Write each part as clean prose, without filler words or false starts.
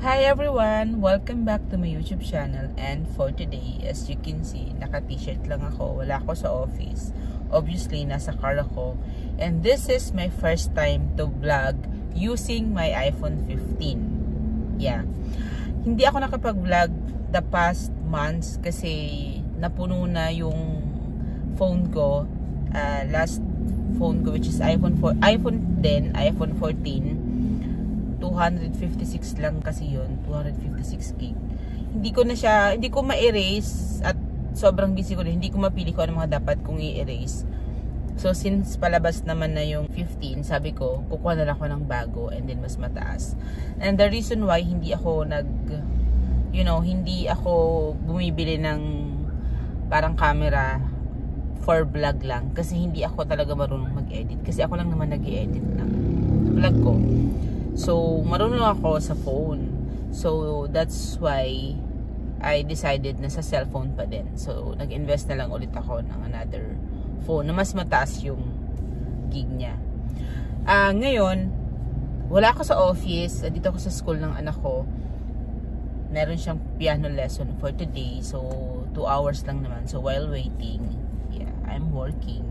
Hi everyone! Welcome back to my YouTube channel, and for today, as you can see, naka-t-shirt lang ako. Wala ako sa office. Obviously, nasa car ako. And this is my first time to vlog using my iPhone 15. Yeah. Hindi ako nakapag-vlog the past months kasi napuno na yung phone ko. Last phone ko, which is iPhone 14, 256 lang kasi yun, 256 gig. Hindi ko ma-erase at sobrang busy ko rin. Hindi ko mapili ko ano mga dapat kong i-erase. So since palabas naman na yung 15, sabi ko, kukuha na lang ako ng bago and then mas mataas. And the reason why hindi ako hindi ako bumibili ng parang camera for vlog lang kasi hindi ako talaga marunong mag-edit. Kasi ako lang naman nag-i-edit ng vlog ko. So, marunong ako sa phone. So, that's why I decided na sa cellphone pa din. So, nag-invest na lang ulit ako ng another phone na mas mataas yung gig niya. Ngayon, wala ako sa office. Dito ako sa school ng anak ko. Meron siyang piano lesson for today. So, 2 hours lang naman. So, while waiting, yeah, I'm working.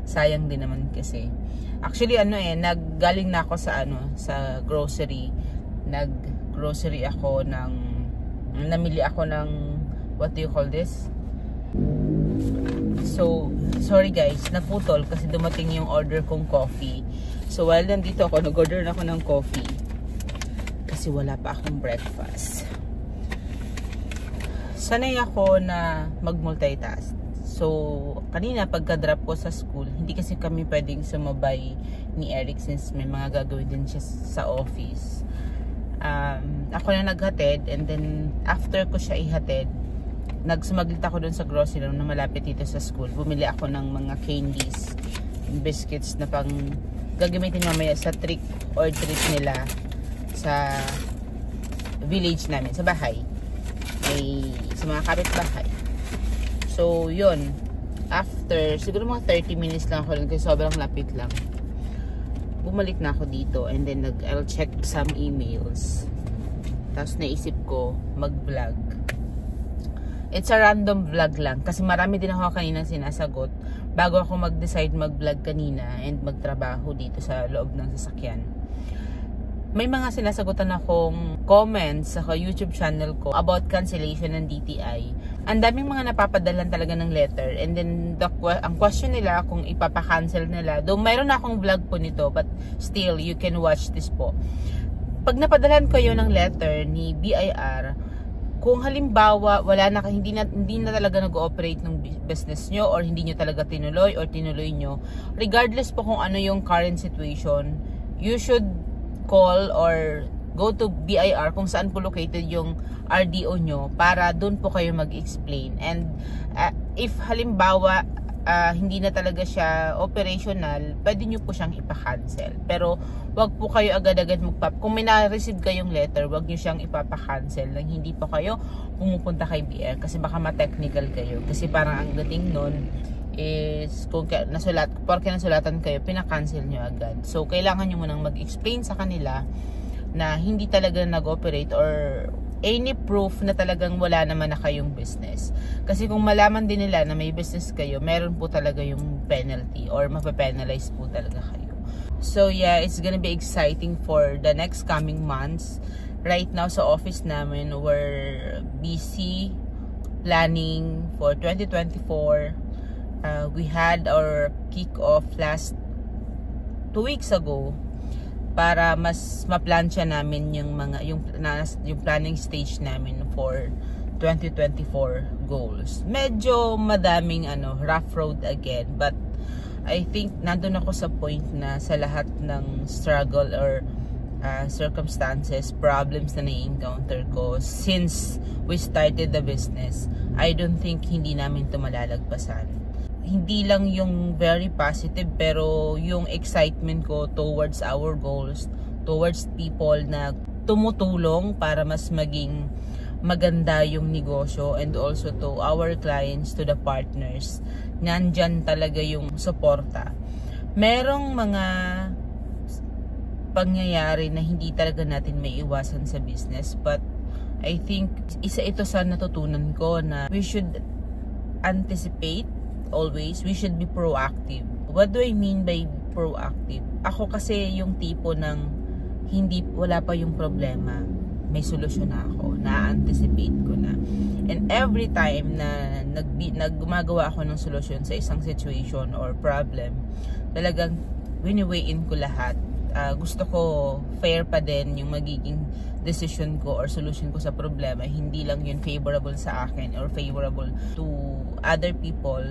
Sayang din naman kasi. Actually, naggaling na ako sa grocery. Nag-grocery ako namili ako ng, what do you call this? So, sorry guys, naputol kasi dumating yung order kong coffee. So, while nandito ako, nag-order na ako ng coffee. Kasi wala pa akong breakfast. Sanay ako na mag-multitask. So, kanina pagka-drop ko sa school, hindi kasi kami pwedeng sumabay ni Eric since may mga gagawin din siya sa office. Ako na naghatid, and then after ko siya ihatid, nagsumaglit ako dun sa grocery na malapit dito sa school. Bumili ako ng mga candies, biscuits na pang gagamitin mamaya sa trick or treat nila sa village namin, sa bahay. Sa mga kapitbahay. So, yun. After, siguro mga 30 minutes lang ako kasi sobrang lapit lang. Bumalik na ako dito and then I'll check some emails. Tapos naisip ko mag-vlog. It's a random vlog lang kasi marami din ako kaninang sinasagot bago ako mag-decide mag-vlog kanina and magtrabaho dito sa loob ng sasakyan. May mga sinasagutan akong comments sa YouTube channel ko about cancellation ng DTI. Ang daming mga napapadalan talaga ng letter. And then, ang question nila kung ipapa-cancel nila. Though, mayroon na akong vlog po nito, but still, you can watch this po. Pag napadalan kayo ng letter ni BIR, kung halimbawa, hindi na talaga nag-ooperate ng business nyo, or hindi nyo talaga tinuloy, or tinuloy nyo, regardless po kung ano yung current situation, you should call or go to BIR kung saan po located yung RDO nyo para doon po kayo mag-explain. And if halimbawa hindi na talaga siya operational, pwede nyo po siyang ipa-cancel. Pero wag po kayo agad-agad kung may na-receive kayong letter, wag nyo siyang ipapa-cancel nang hindi pa kayo pumupunta kay BIR kasi baka ma-technical kayo. Kasi parang ang dating nun is porque nasulatan kayo, pinakancel nyo agad. So, kailangan nyo munang mag-explain sa kanila na hindi talaga nag-operate or any proof na talagang wala naman na kayong business. Kasi kung malaman din nila na may business kayo, meron po talaga yung penalty or mapapenalize po talaga kayo. So, yeah, it's gonna be exciting for the next coming months. Right now, sa office namin, we're busy planning for 2024. We had our kick-off last 2 weeks ago para mas ma-plan siya namin yung planning stage namin for 2024 goals. Medyo madaming rough road again, but I think nandun ako sa point na sa lahat ng struggle or circumstances, problems na na-encounter ko since we started the business, I don't think hindi namin ito malalagpasan. Hindi lang yung very positive, pero yung excitement ko towards our goals, towards people na tumutulong para mas maging maganda yung negosyo, and also to our clients, to the partners, nandyan talaga yung suporta. Merong mga pangyayari na hindi talaga natin may iwasan sa business. But I think isa ito sa natutunan ko na we should anticipate always. We should be proactive. What do I mean by proactive? Ako kasi yung tipo ng wala pa yung problema, may solusyon na ako, na-anticipate ko na. And every time na gumagawa ako ng solusyon sa isang situation or problem, talagang wini-weigh-in ko lahat. Gusto ko fair pa din yung magiging decision ko or solution ko sa problema. Hindi lang yun favorable sa akin or favorable to other people.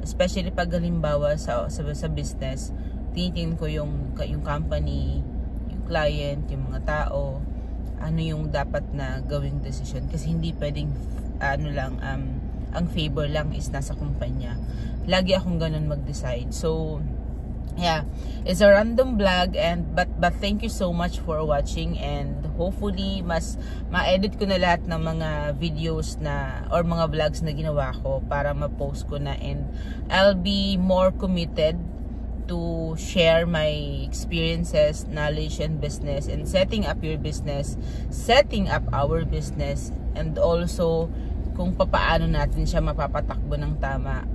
Especially pag halimbawa sa business, tinitingnan ko yung company, yung client, yung mga tao, ano yung dapat na gawing decision. Kasi hindi pwedeng ang favor lang is nasa kumpanya. Lagi akong ganun mag-decide. So yeah, it's a random vlog but thank you so much for watching, and hopefully mas ma-edit ko na lahat ng mga videos na or mga vlogs na ginawa ko para ma-post ko na, and I'll be more committed to share my experiences, knowledge, and business, and setting up your business, setting up our business, and also kung papaano natin siya mapapatakbo ng tama.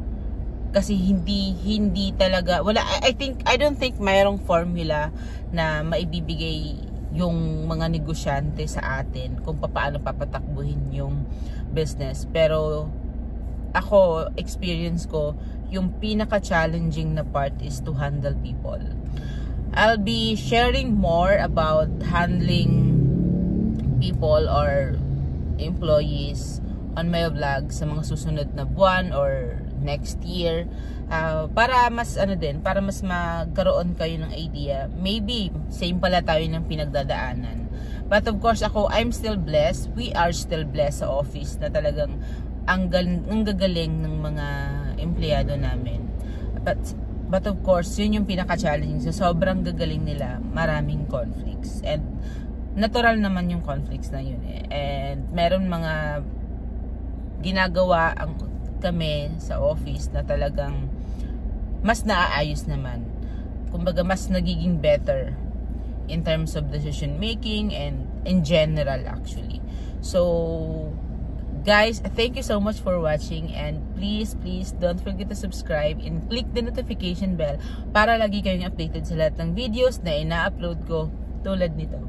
Kasi hindi talaga I don't think mayroong formula na maibibigay yung mga negosyante sa atin kung paano papatakbuhin yung business. Pero ako, experience ko, yung pinaka-challenging na part is to handle people. I'll be sharing more about handling people or employees on my vlog sa mga susunod na buwan or next year, para mas para mas magkaroon kayo ng idea. Maybe same pala tayo ng pinagdadaanan, but of course I'm still blessed, we are still blessed sa office na talagang ang gagaling ng mga empleyado namin. But of course yun yung pinaka-challenging, sa sobrang gagaling nila, maraming conflicts, and natural naman yung conflicts na yun and meron mga ginagawa kami sa office na talagang mas naaayos naman. Kumbaga mas nagiging better in terms of decision making and in general actually. So guys, thank you so much for watching, and please don't forget to subscribe and click the notification bell para lagi kayong updated sa lahat ng videos na ina-upload ko tulad nito.